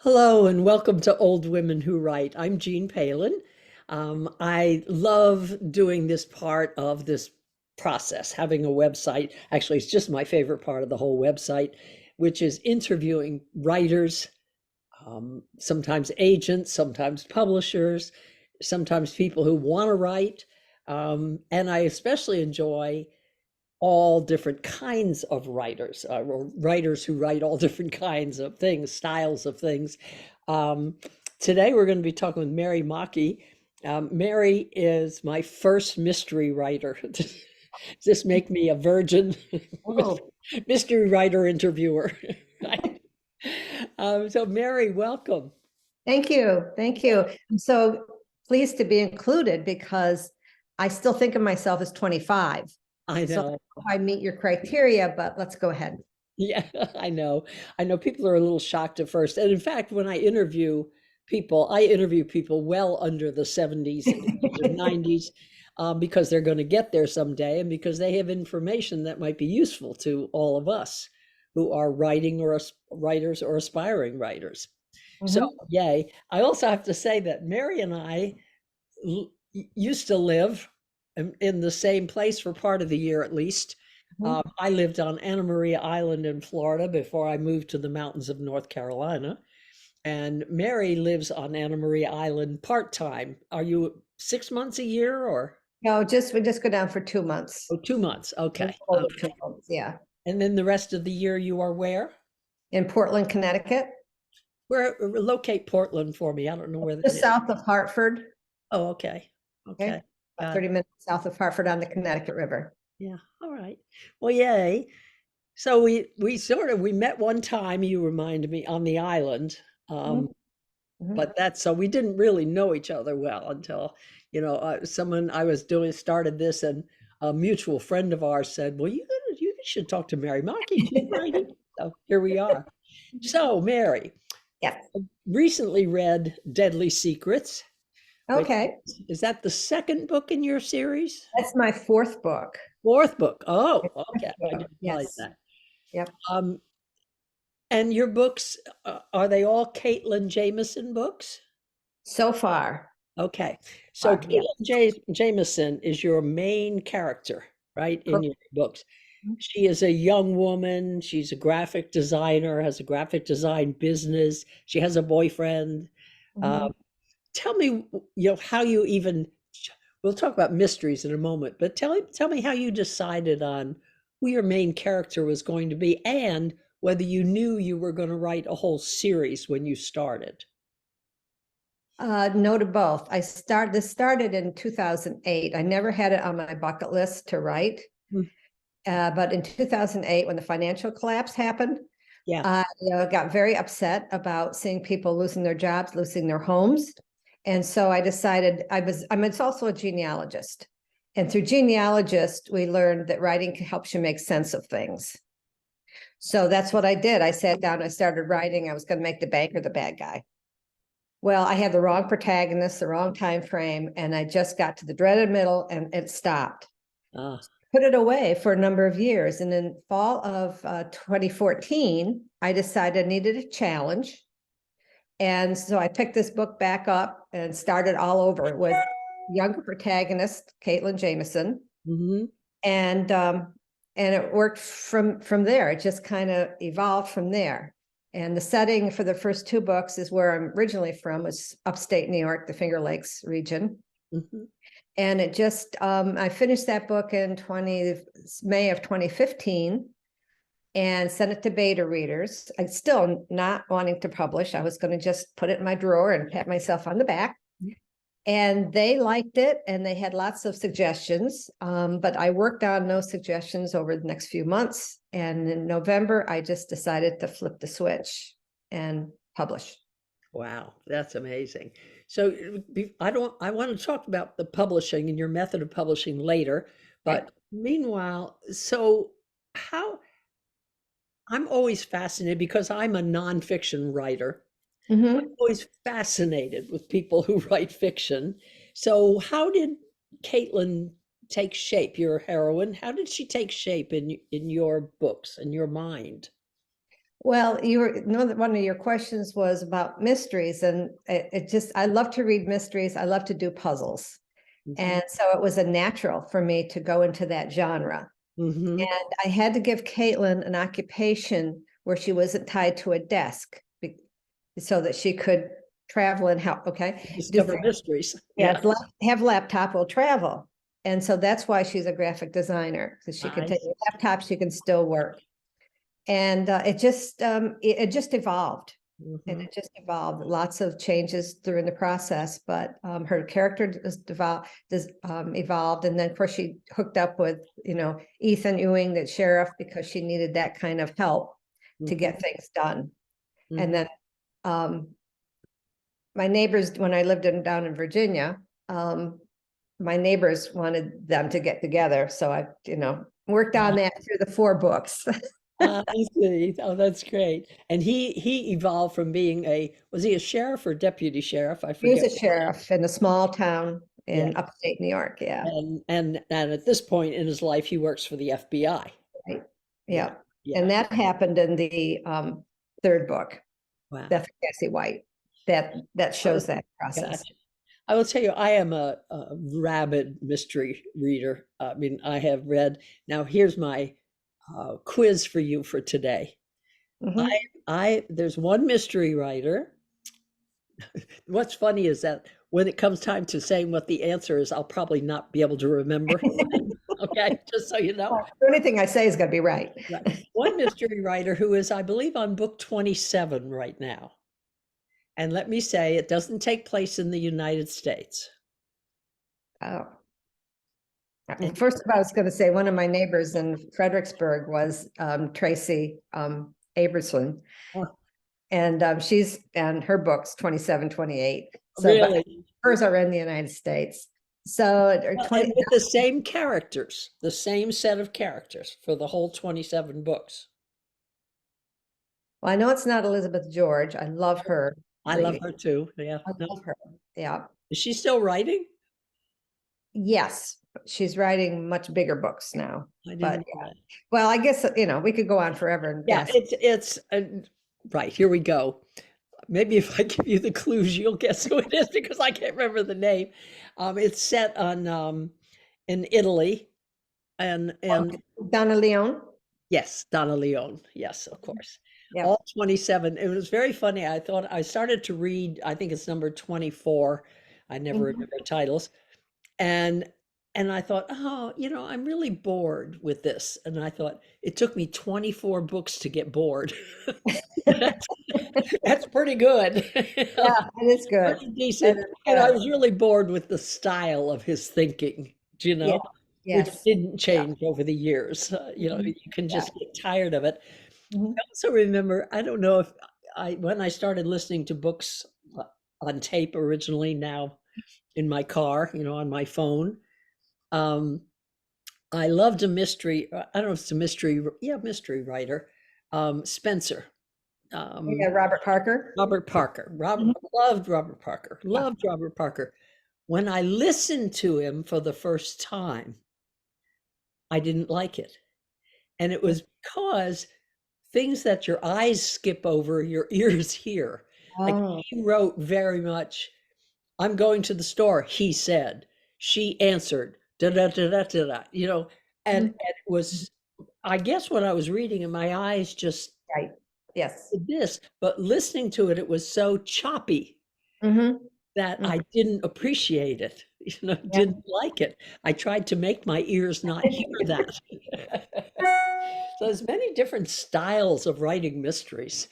Hello and welcome to Old Women Who Write. I'm Jean Palin. I love doing this part of this process, having a website. Actually, it's just my favorite part of the whole website, which is interviewing writers, sometimes agents, sometimes publishers, sometimes people who want to write. And I especially enjoy all different kinds of writers, or writers who write all different kinds of things, styles of things. Um, Today, we're going to be talking with Mary Maki. Mary is my first mystery writer. Does this make me a virgin Oh, mystery writer interviewer? Right? So, Mary, welcome. thank you. Thank you. I'm so pleased to be included because I still think of myself as 25. I So know. I meet your criteria, but let's go ahead. Yeah, I know. I know people are a little shocked at first. And in fact, when I interview people well under the 70s, 80s, or 90s, because they're going to get there someday and because they have information that might be useful to all of us who are writing or writers or aspiring writers. So, Mhm, yay. I also have to say that Mary and I used to live in the same place for part of the year at least. mhm. I lived on Anna Maria Island in Florida before I moved to the mountains of North Carolina. And Mary lives on Anna Maria Island part-time. Are you 6 months a year or No, we just go down for 2 months. 2 months? In Okay. total, 2 months, yeah. And then the rest of the year you are where? In Portland, Connecticut, Where locate Portland for me. I don't know where that just is. south of Hartford. Oh, okay. Okay, Okay. about Got it. 30 minutes south of Hartford on the Connecticut River. Yeah. All right. Well, yay. So we met one time, you reminded me, on the island. Mhm, Um, mhm. but that's so we didn't really know each other well until, someone I was doing started this, and a mutual friend of ours said, "Well, you should talk to Mary Maki. She's writing." So here we are. So, Mary, Yes. recently read Deadly Secrets, which Okay. is that the second book in your series? That's my fourth book. Fourth book. Oh, okay. I didn't realize Yes. that. Yep. Um, And your books, are they all Caitlin Jameson books? So far. Okay. So Far. Yeah. Jameson is your main character, right, in your Correct. books. She is a young woman. She's a graphic designer, has a graphic design business. She has a boyfriend. Uh, Mhm. Tell me, how you even, we'll talk about mysteries in a moment, but tell me how you decided on who your main character was going to be and whether you knew you were going to write a whole series when you started. No to both. This started in 2008. I never had it on my bucket list to write. Mm. But in 2008, when the financial collapse happened, Yeah. I got very upset about seeing people losing their jobs, losing their homes. And so I decided it's also a genealogist. And through genealogist, we learned that writing helps you make sense of things. So that's what I did. I sat down, I started writing. I was going to make the banker the bad guy. Well, I had the wrong protagonist, the wrong time frame, and I just got to the dreaded middle and it stopped. Ah, Put it away for a number of years. And in fall of 2014, I decided I needed a challenge. And so I picked this book back up and started all over with younger protagonist, Caitlin Jameson. mhm. And and it worked from there. It just kind of evolved from there. And the setting for the first two books is where I'm originally from, was upstate New York, the Finger Lakes region. Mhm. And it just I finished that book in May of 2015 and sent it to beta readers. I'm still not wanting to publish. I was going to just put it in my drawer and pat myself on the back. And they liked it and they had lots of suggestions. But I worked on those suggestions over the next few months. And in November, I just decided to flip the switch and publish. Wow, that's amazing. So I want to talk about the publishing and your method of publishing later, Okay. but meanwhile, so how I'm always fascinated because I'm a nonfiction writer. Mm-hmm. Always fascinated with people who write fiction. So how did Caitlin take shape, your heroine? How did she take shape in your books, in your mind? Well, you were, know that one of your questions was about mysteries, and it just, I love to read mysteries. I love to do puzzles. Mhm. And so it was a natural for me to go into that genre. Mhm. And I had to give Caitlin an occupation where she wasn't tied to a desk so that she could travel and help. Okay. Do Discover things, mysteries. Yeah, yes, have laptop will travel. And so that's why she's a graphic designer, because she can I take see. a laptop, she can still work. And it just evolved. And Mhm. it just evolved. Lots of changes during the process, but her character evolved. And then, of course, she hooked up with, Ethan Ewing, the sheriff, because she needed that kind of help to Mhm. get things done. And Mhm. then um, my neighbors, when I lived down in Virginia, my neighbors wanted them to get together. So I, worked on that through the 4 books. I see. Oh, that's great. And he evolved from being was he a sheriff or deputy sheriff? I He was forget. a sheriff in a small town Yeah. in upstate New York. Yeah. And at this point in his life, he works for the FBI. Right. Yeah. Yeah. Yeah. And that happened in the 3rd book, Wow. Death of Cassie White. That Oh, shows that process. gotcha. I will tell you, I am a rabid mystery reader. I mean, I have read. Now, here's my quiz for you for today. I, Mhm. there's one mystery writer. What's funny is that when it comes time to saying what the answer is, I'll probably not be able to remember. Okay, just so you know. Well, anything I say is going to be right. Right. One mystery writer who is, I believe, on book 27 right now. And let me say, it doesn't take place in the United States. Oh. And First of all, I was going to say one of my neighbors in Fredericksburg was Tracy Aberson, oh, and and her books 27, 28. So, but really, hers are in the United States. So, or well, 20, and with the same characters, the same set of characters for the whole 27 books. well, I know it's not Elizabeth George. I love her. I love her too. Yeah. I No. love her. Yeah. Is she still writing? Yes, she's writing much bigger books now. I But didn't know that. well, I guess we could go on forever and Yeah, guess. it's right. Here we go. Maybe if I give you the clues, you'll guess who it is because I can't remember the name. It's set on in Italy, and Donna Leon. yes, Donna Leone. Yes, of course. Yep. All 27. It was very funny. I thought I started to read, I think it's number 24. I never Mhm. remember titles. And and I thought, oh, I'm really bored with this. And I thought it took me 24 books to get bored. That's pretty good. Yeah, it is good. Pretty That decent. is And I good. was really bored with the style of his thinking, do you Yeah. know, which Yes. didn't Yeah. change over the years. Mhm. You can Yeah. just get tired of it. Mhm. I also remember, I don't know if when I started listening to books on tape originally, now in my car, on my phone, um, I loved a mystery. I don't know if it's a mystery, yeah, mystery writer, Spencer. Yeah, Um, Robert Parker. Robert Parker. Mhm. Loved Robert Parker. Yeah. Loved Robert Parker. When I listened to him for the first time, I didn't like it. And it was because things that your eyes skip over, your ears hear. Like Oh. he wrote very much, I'm going to the store, he said. She answered, da da da da da da, and Mhm. it was, I guess when I was reading it, my eyes just Right. Yes. did this, but listening to it, it was so choppy Hmm. that I didn't appreciate it, Yeah. didn't like it. I tried to make my ears not hear that. So there's many different styles of writing mysteries.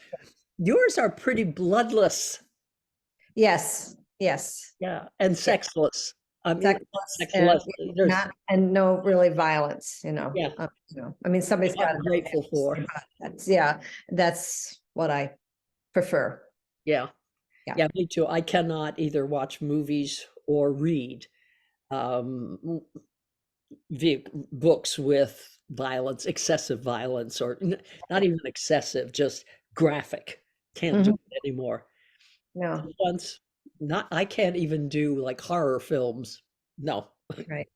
Yours are pretty bloodless, Yes. Yes. yeah, and Yeah. sexless. I mean, Sexless and sexless. There's, not and no really violence. yeah, I mean, somebody's which got to I'm die. grateful for. But that's what I prefer. Yeah, Yeah. yeah, me too. I cannot either watch movies or read um, books with violence, excessive violence, or not even excessive, just graphic. Can't do Mhm. it anymore. No. Once, not, I can't even do like horror films. No, Right.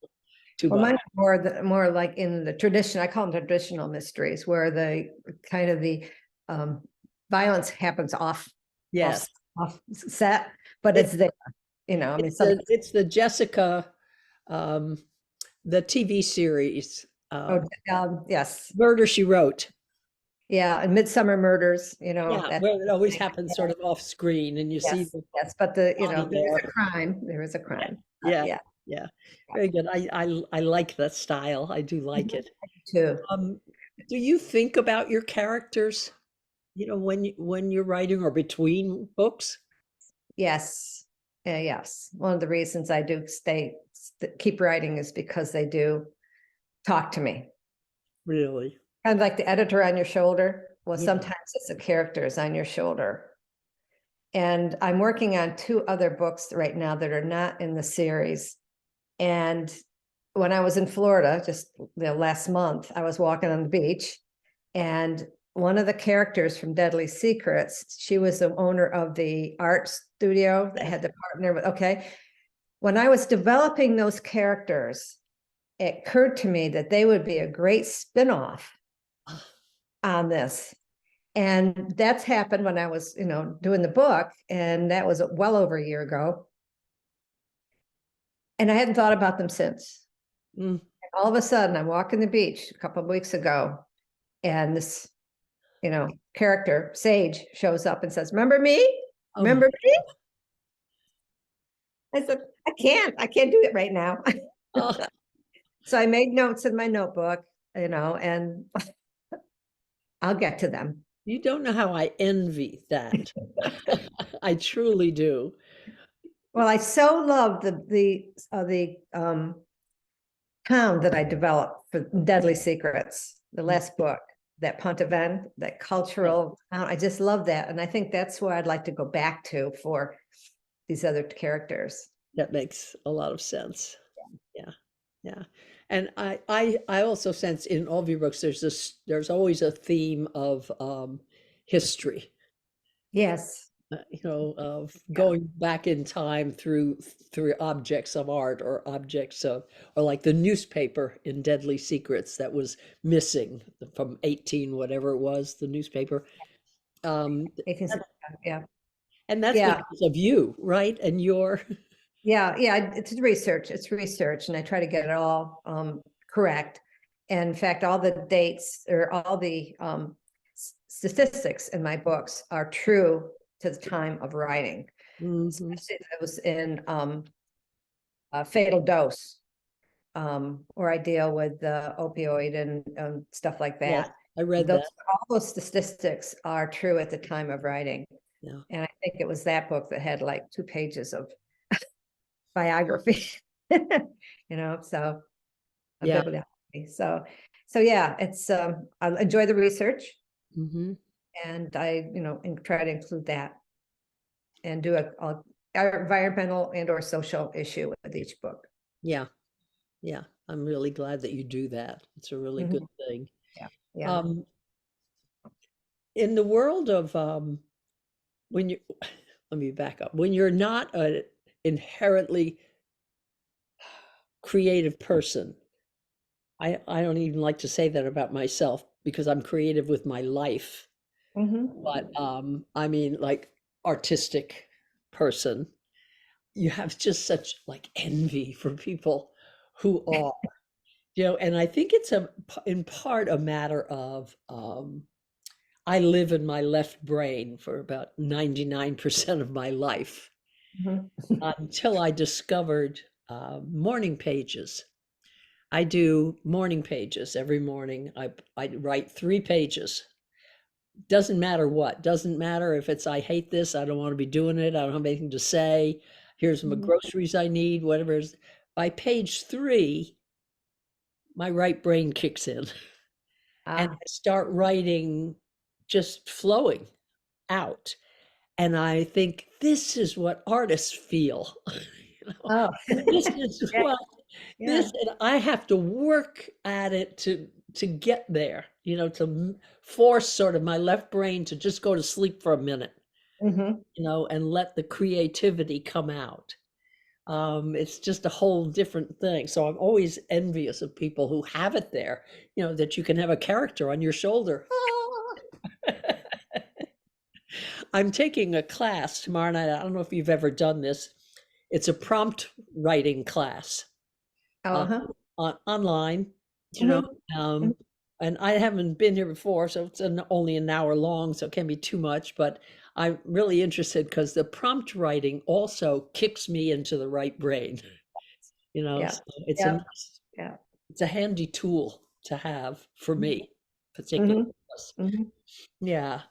too Well, much. mine are more like in the tradition. I call them traditional mysteries, where the kind of the violence happens off, Yes. off set, but It, it's there, I mean, sometimes, it's the Jessica, um, the TV series, oh, yes, Murder She Wrote. yeah, and Midsummer Murders, Yeah, that, where it always happens yeah, sort of off screen and you see yes, the yes, but body there is there. a crime, there is a Yeah, crime, yeah, yeah, yeah. Very good. I like that style. I do like it. too. Um, do you think about your characters, when you're writing or between books? Yes. Yes. One of the reasons I do keep writing is because they do talk to me. Really? Kind of like the editor on your shoulder. Well, Yeah. sometimes it's the characters on your shoulder. And I'm working on two other books right now that are not in the series. And when I was in Florida, just the last month, I was walking on the beach, and one of the characters from Deadly Secrets, she was the owner of the art studio that Yes. had the partner with, okay. When I was developing those characters, it occurred to me that they would be a great spin-off Ah, on this. And that's happened when I was, doing the book, and that was well over a year ago. And I hadn't thought about them since. mm, And all of a sudden, I'm walking the beach a couple of weeks ago, and this, character, Sage, shows up and says, "Remember me? oh my, Remember me?" I said, I can't do it right now. oh, So I made notes in my notebook, and I'll get to them. you don't know how I envy that. I truly do. Well, I so love the town that I developed for Deadly Secrets, the Mm, last book, that Ponteven, that yeah, cultural town. I just love that. And I think that's where I'd like to go back to for these other characters. that makes a lot of sense. Yeah, yeah. And I also sense in all of your books there's always a theme of history, Yes. of Yeah. going back in time through objects of art or objects of, or like the newspaper in Deadly Secrets that was missing from 18 whatever it was, the newspaper. Um, 1865. Yeah. and that's Yeah. because of you, right? And your Yeah. Yeah. It's research. It's research. And I try to get it all correct. And in fact, all the dates or all the statistics in my books are true to the time of writing. Mhm. Especially if it was in a fatal dose, or I deal with the opioid and stuff like Yes, that. I read Those that. all those statistics are true at the time of writing. Yeah. And I think it was that book that had like 2 pages of biography, so a Yeah. bibliography. So yeah, it's I enjoy the research, Hmm. and I, try to include that and do a environmental and or social issue with each book. Yeah. Yeah. I'm really glad that you do that. It's a really good Mhm. thing. Yeah, yeah. Um, in the world of when you let me back up. When you're not an inherently creative person, I don't even like to say that about myself because I'm creative with my life. But Mhm. I mean like artistic person. You have just such like envy for people who are, and I think it's in part a matter of I live in my left brain for about 99% of my life Mhm. until I discovered morning pages. I do morning pages every morning. I write 3 pages. Doesn't matter what. Doesn't matter if it's I hate this. I don't want to be doing it. I don't have anything to say. Here's my Mhm. groceries I need. Whatever it is. By page 3, my right brain kicks in, and Ah, I start writing, just flowing out. And I think this is what artists feel. oh, This is yeah, what yeah. this, and I have to work at it to get there, to force sort of my left brain to just go to sleep for a minute, Mhm. and let the creativity come out. It's just a whole different thing. So I'm always envious of people who have it there, that you can have a character on your shoulder. I'm taking a class tomorrow night. I don't know if you've ever done this. It's a prompt writing class uh, Uh-huh. online, you know, Mhm. um, and I haven't been here before, so it's only an hour long, so it can't be too much. But I'm really interested because the prompt writing also kicks me into the right brain. Yeah. So it's Yeah. Yeah. a handy tool to have for me, particularly. Mhm. Mhm. Yeah.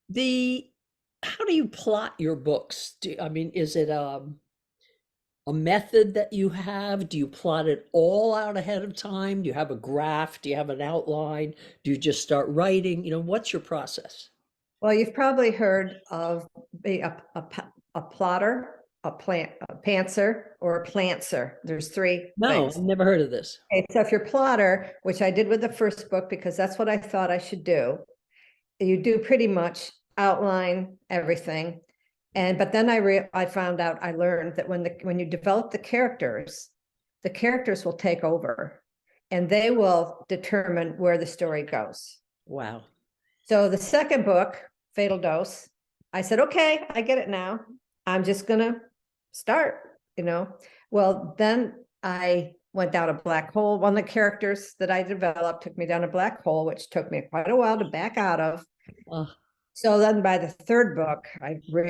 The How do you plot your books? I mean, is it a method that you have? Do you plot it all out ahead of time? Do you have a graph? Do you have an outline? Do you just start writing? What's your process? Well, you've probably heard of a plotter, a pantser, or a plantser. There's three No, I've things. never heard of this. Okay, so if you're plotter, which I did with the first book because that's what I thought I should do, you do pretty much outline everything. But then I found out, I learned that when you develop the characters will take over and they will determine where the story goes. Wow. So the second book, Fatal Dose, I said, okay, I get it now. I'm just gonna start. Well, then I went down a black hole. One of the characters that I developed took me down a black hole, which took me quite a while to back out of. Uh, So then by the third book,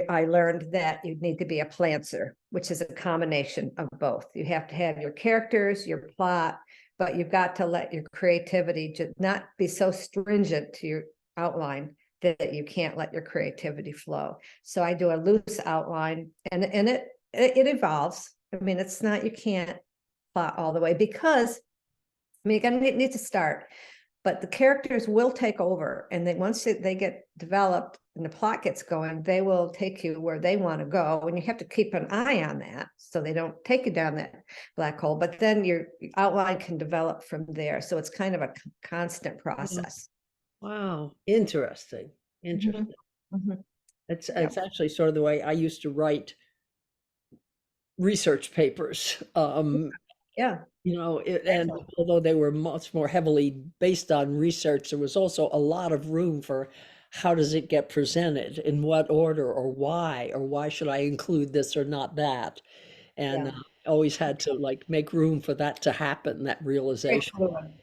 I learned that you need to be a plantser, which is a combination of both. You have to have your characters, your plot, but you've got to let your creativity just not be so stringent to your outline that you can't let your creativity flow. So I do a loose outline, and it evolves. I mean, it's not, you can't plot all the way because I mean, you need to start, but the characters will take over, and then once they get developed and the plot gets going, they will take you where they want to go, and you have to keep an eye on that so they don't take you down that black hole. But then your outline can develop from there, so it's kind of a constant process. wow. Interesting. Mhm. Interesting. Mhm. Yeah. It's actually sort of the way I used to write research papers. Yeah. And although they were much more heavily based on research, there was also a lot of room for how does it get presented, in what order, or why should I include this or not that? And Yeah. always had to like make room for that to happen, that Very realization. fluid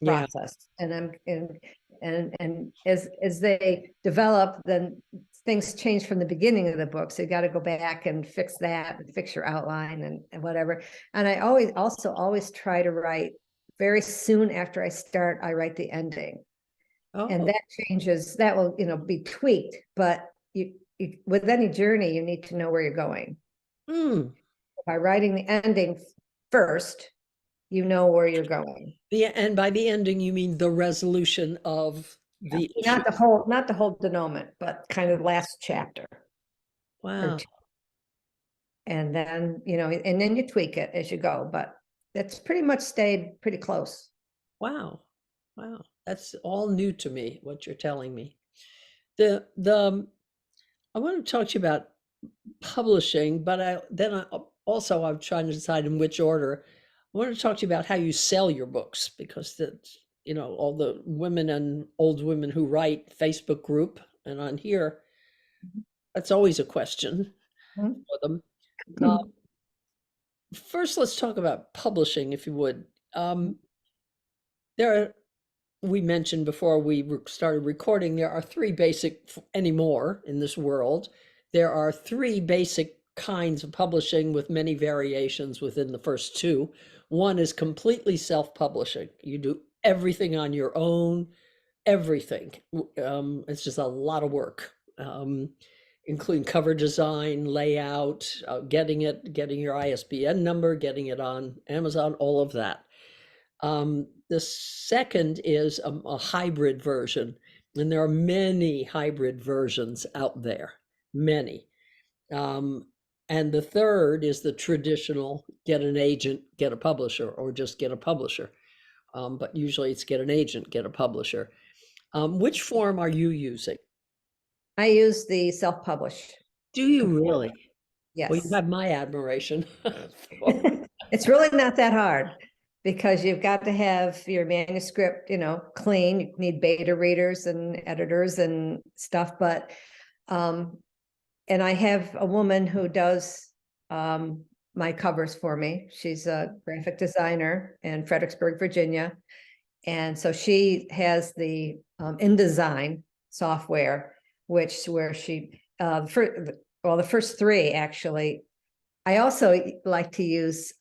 Yeah. process. And as they develop, then things change from the beginning of the book. So you got to go back and fix that and fix your outline and whatever. And I always try to write very soon after I start, I write the ending. And Oh, that changes, that will, be tweaked, but you with any journey, you need to know where you're going. hmm. By writing the ending first, you know where you're going. And by the ending, you mean the resolution of Yeah. the issue. Not the whole denouement, but kind of last chapter or Wow. two. And then, and then you tweak it as you go, but it's pretty much stayed pretty close. Wow. Wow. That's all new to me, what you're telling me. The I want to talk to you about publishing, but I'm trying to decide in which order. I want to talk to you about how you sell your books, because all the women and old women who write Facebook group and on here, that's always a question for them. Uh, First, let's talk about publishing, if you would. There are We mentioned before we started recording, there are three basic anymore in this world. There are three basic kinds of publishing with many variations within the first two. One is completely self-publishing. You do everything on your own, everything. It's just a lot of work, including cover design, layout, getting your ISBN number, getting it on Amazon, all of that. The second is a hybrid version, and there are many hybrid versions out there, many. Um, and the third is the traditional get an agent, get a publisher, or just get a publisher. But usually it's get an agent, get a publisher. Which form are you using? I use the self-publish. Do you really? Well, you Yes. have my admiration. for- It's really not that hard. because you've got to have your manuscript, clean. You need beta readers and editors and stuff, but and I have a woman who does my covers for me. She's a graphic designer in Fredericksburg, Virginia. And so she has the InDesign software, where she, the first three actually. I also like to use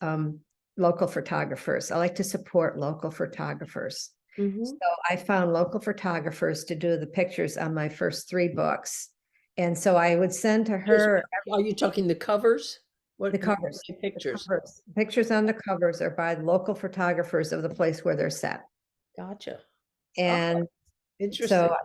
local photographers. I like to support local photographers. Mhm. So I found local photographers to do the pictures on my first three books. And so I would send to her Are you talking the covers? the covers. The pictures? Pictures on the covers are by local photographers of the place where they're set. Gotcha. And Interesting. so,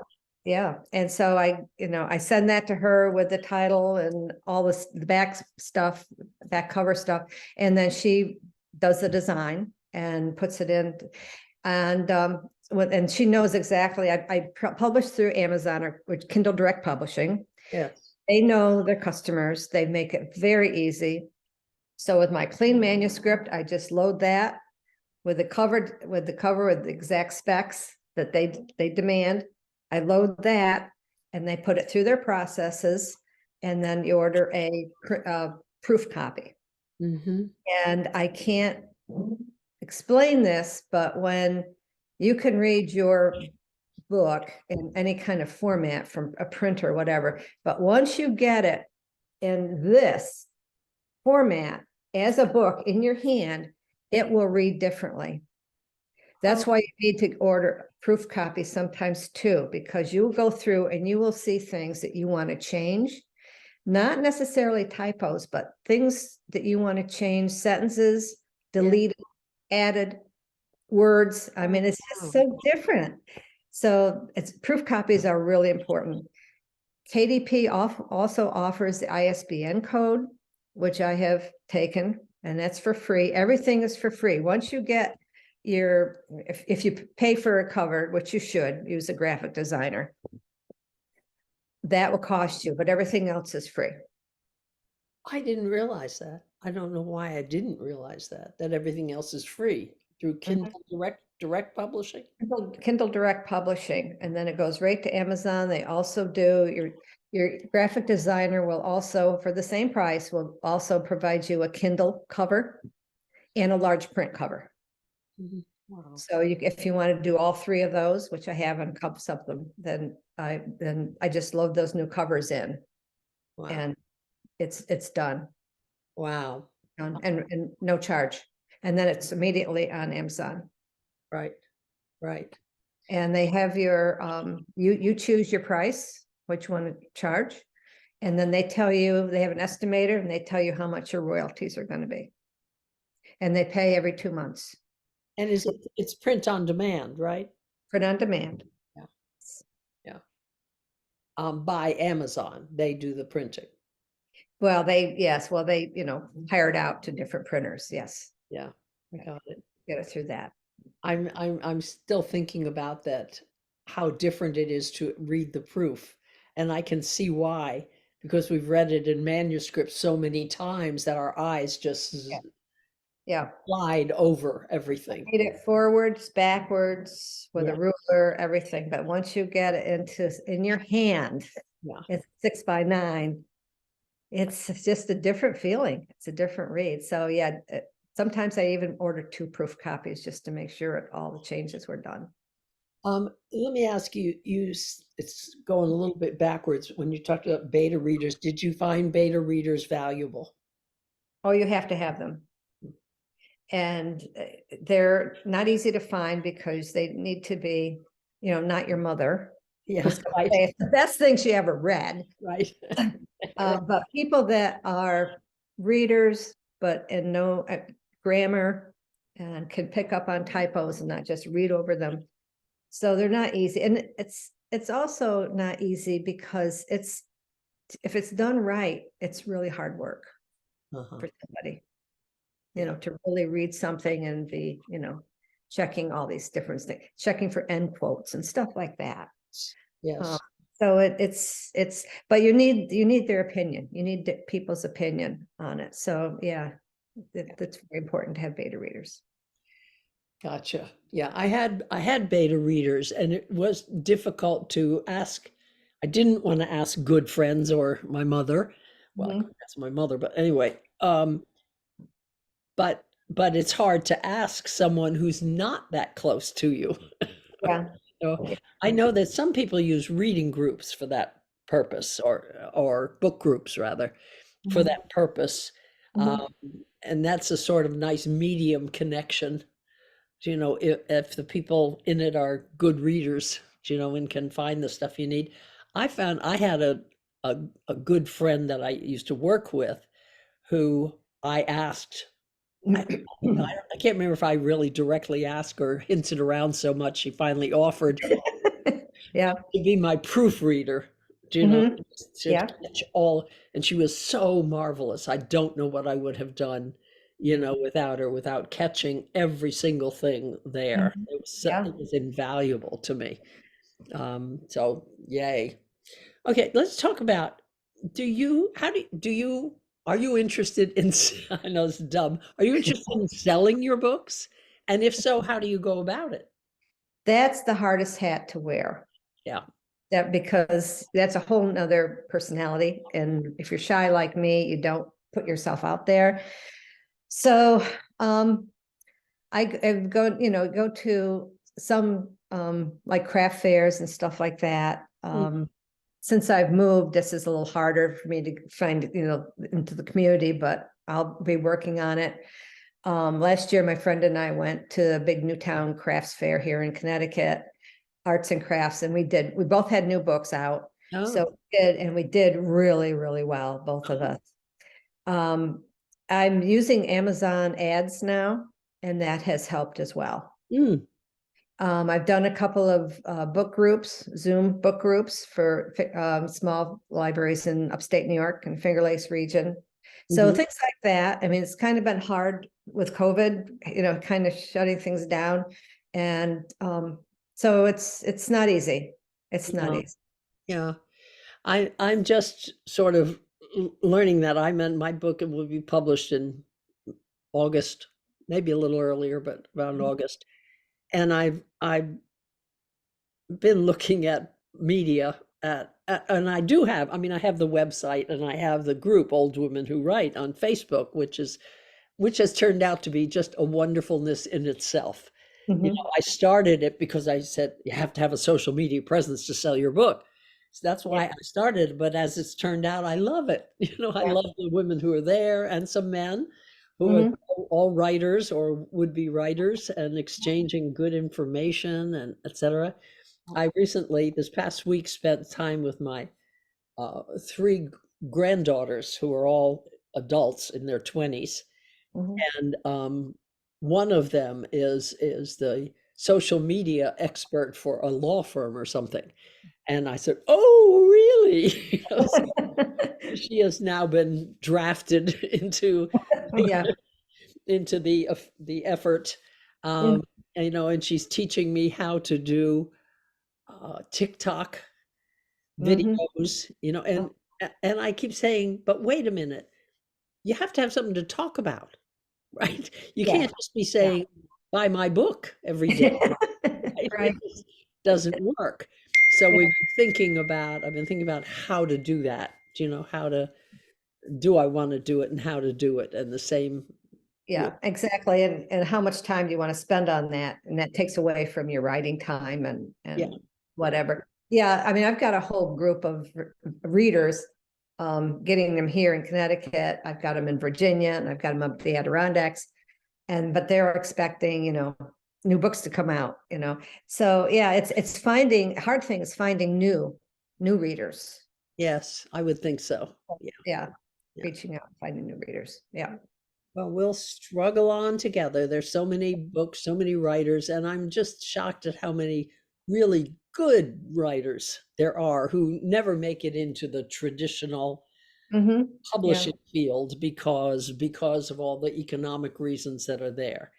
yeah. And so I send that to her with the title and all this, the back stuff, back cover stuff. And then she does the design and puts it in. And and she knows exactly, I publish through Amazon or Kindle Direct Publishing. Yes. They know their customers. They make it very easy. So with my clean manuscript, I just load that with the cover with the exact specs that they demand. I load that and they put it through their processes, and then you order a proof copy. Mm-hmm. And I can't explain this, but when you can read your book in any kind of format from a printer or whatever, but once you get it in this format as a book in your hand, it will read differently. That's why you need to order proof copies sometimes too, because you'll go through and you will see things that you want to change, not necessarily typos, but things that you want to change, sentences, deleted, added words. I mean, it's just so different. So proof copies are really important. KDP also offers the ISBN code, which I have taken, and that's for free. Everything is for free. Once you get if you pay for a cover, which you should, use a graphic designer, that will cost you, but everything else is free. I didn't realize that. I don't know why I didn't realize that everything else is free through Kindle Direct Publishing. Kindle Direct Publishing, and then it goes right to Amazon. They also do your graphic designer will also, for the same price, will also provide you a Kindle cover and a large print cover. Mhm. Wow. So if you want to do all three of those, which I have on cups of them, then I just load those new covers in, Wow. and it's done. Wow. And no charge. And then it's immediately on Amazon. Right. Right. And they have your you choose your price, which one to charge, and then they tell you, they have an estimator, and they tell you how much your royalties are going to be, and they pay every 2 months. And it's print on demand, right? Print on demand. Yeah. Yeah. By Amazon, they do the printing. Well, they hired out to different printers. Yes. Yeah, I got it. Get it through that. I'm still thinking about that, how different it is to read the proof. And I can see why, because we've read it in manuscript so many times that our eyes just Yeah. glide over everything. Read it forwards, backwards, with Yeah. a ruler, everything. But once you get it in your hand, Yeah. it's 6x9. It's just a different feeling. It's a different read. So yeah, sometimes I even order 2 proof copies just to make sure all the changes were done. Let me ask you, it's going a little bit backwards. When you talked about beta readers, did you find beta readers valuable? Oh, you have to have them. And they're not easy to find because they need to be, not your mother. Yeah, Who's right. it's the best thing she ever read. Right. But people that are readers, but in no grammar, and can pick up on typos and not just read over them. So they're not easy. And it's also not easy because if it's done right, it's really hard work for somebody, to really read something and be, checking all these different things, checking for end quotes and stuff like that. Yes. So but you need their opinion. You need people's opinion on it. So yeah, it's very important to have beta readers. Gotcha. Yeah, I had beta readers, and it was difficult to ask. I didn't want to ask good friends or my mother. Well, I Mhm. couldn't ask my mother, but anyway, but it's hard to ask someone who's not that close to you. Yeah. So Yeah. I know that some people use reading groups for that purpose, or book groups rather, for Mhm. that purpose. Mhm. And that's a sort of nice medium connection, if the people in it are good readers, and can find the stuff you need. I found I had a good friend that I used to work with who I asked. I can't remember if I really directly asked or hinted around so much. She finally offered Yeah. to be my proofreader, you know, Mhm. to Yeah. catch all. And she was so marvelous. I don't know what I would have done, without her, without catching every single thing there. Mhm. It Yeah. was invaluable to me. So yay. Okay, let's talk about, are you interested in, I know it's dumb. Are you interested in selling your books? And if so, how do you go about it? That's the hardest hat to wear. Yeah. That because that's a whole nother personality. And if you're shy like me, you don't put yourself out there. So I go to some like craft fairs and stuff like that. Mm, Since I've moved, this is a little harder for me to find, into the community, but I'll be working on it. Last year, my friend and I went to a big Newtown crafts fair here in Connecticut, arts and crafts, and we both had new books out. oh, So we did really, really well, both of us. Um, I'm using Amazon ads now, and that has helped as well. mm, I've done a couple of book groups, Zoom book groups for small libraries in upstate New York and Finger Lakes region. So mhm. things like that. I mean, it's kind of been hard with COVID, kind of shutting things down. And so it's not easy. It's not Yeah, easy. yeah. I'm just sort of learning that I meant my book will be published in August, maybe a little earlier, but around August. And I've been looking at media and I mean, I have the website and I have the group Old Women Who Write on Facebook, which has turned out to be just a wonderfulness in itself. Mhm. I started it because I said you have to have a social media presence to sell your book. So that's Yeah, why I started. But as it's turned out, I love it. I yeah. love the women who are there and some men who are Mhm. all writers or would be writers and exchanging good information and etc. I recently, this past week, spent time with my three granddaughters who are all adults in their 20s, Mhm. and one of them is the social media expert for a law firm or something. And I said, "Oh, really?" So she has now been drafted Yeah. into the effort, Mm. um, and she's teaching me how to do TikTok Mhm. videos, and I keep saying, "But wait a minute, you have to have something to talk about." Right? You Yeah. can't just be Yeah. saying, "Buy my book" every day, right? It Right. just doesn't work. So I've been thinking about how to do that, how to do I want to do it and how to do it. And the same with, Yeah, exactly. And how much time do you want to spend on that? And that takes away from your writing time and yeah, whatever. Yeah, I mean, I've got a whole group of readers, getting them here in Connecticut. I've got them in Virginia and I've got them up the Adirondacks. But they're expecting, new books to come out, So yeah, it's finding hard thing is finding new readers. yes, I would think so. Yeah, Yeah, yeah. reaching out, finding new readers. Yeah. Well, we'll struggle on together. There's so many books, so many writers, and I'm just shocked at how many really good writers there are who never make it into the traditional Mm-hmm. Yeah. publishing field because of all the economic reasons that are there.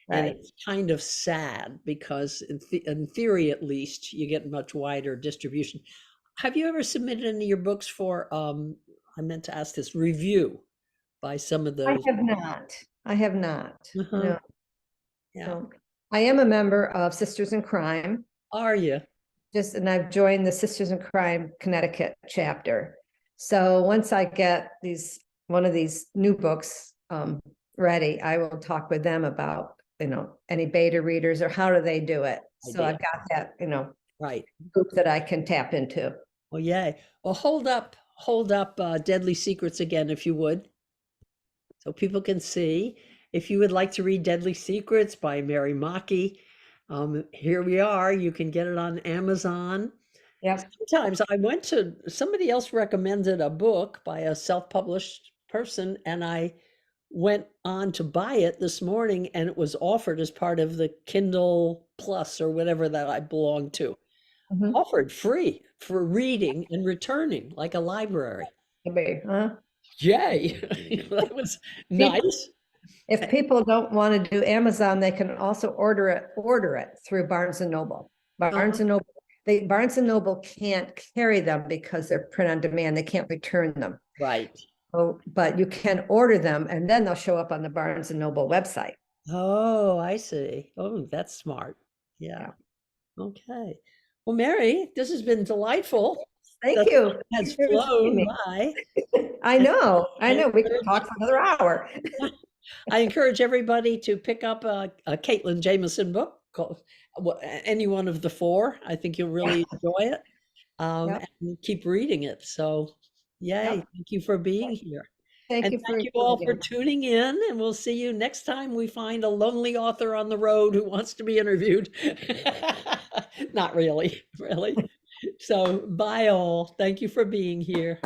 And Right. it's kind of sad because in theory, at least, you get much wider distribution. Have you ever submitted any of your books for, I meant to ask this, review by some of I those? have not. I have not. Uh-huh. No, Yeah. no. I am a member of Sisters in Crime, Are you? and I've joined the Sisters in Crime Connecticut chapter. So once I get one of these new books ready, I will talk with them about, any beta readers or how do they do it. So Idea. I've got that, Right. group that I can tap into. Well, yay. Well, hold up Deadly Secrets again, if you would, so people can see. If you would like to read Deadly Secrets by Mary Maki, here we are. You can get it on Amazon. Yep. Sometimes somebody else recommended a book by a self-published person, and I went on to buy it this morning, and it was offered as part of the Kindle Plus or whatever that I belong to. Mhm. Offered free for reading and returning like a library. Maybe, huh? Yay. That was nice. If people don't want to do Amazon, they can also order it through Barnes and Noble. Barnes Uh-huh. and Noble, Barnes and Noble can't carry them because they're print on demand. They can't return them. Right. Oh, but you can order them and then they'll show up on the Barnes and Noble website. Oh, I see. Oh, that's smart. Yeah. Yeah. Okay. Well, Mary, this has been delightful. Thank The you. time has Thank you for joining flown me. by. I And know, I I know. We could encourage, talk for another hour. I encourage everybody to pick up a Caitlin Jameson book called any one of the four. I think you'll Yeah. really enjoy it, Yep. and keep reading it. So, yay. Yep. Thank you for being here. Thank And you for thank you all for including. tuning in, and we'll see you next time we find a lonely author on the road who wants to be interviewed. Not really, really. So, bye all. Thank you for being here.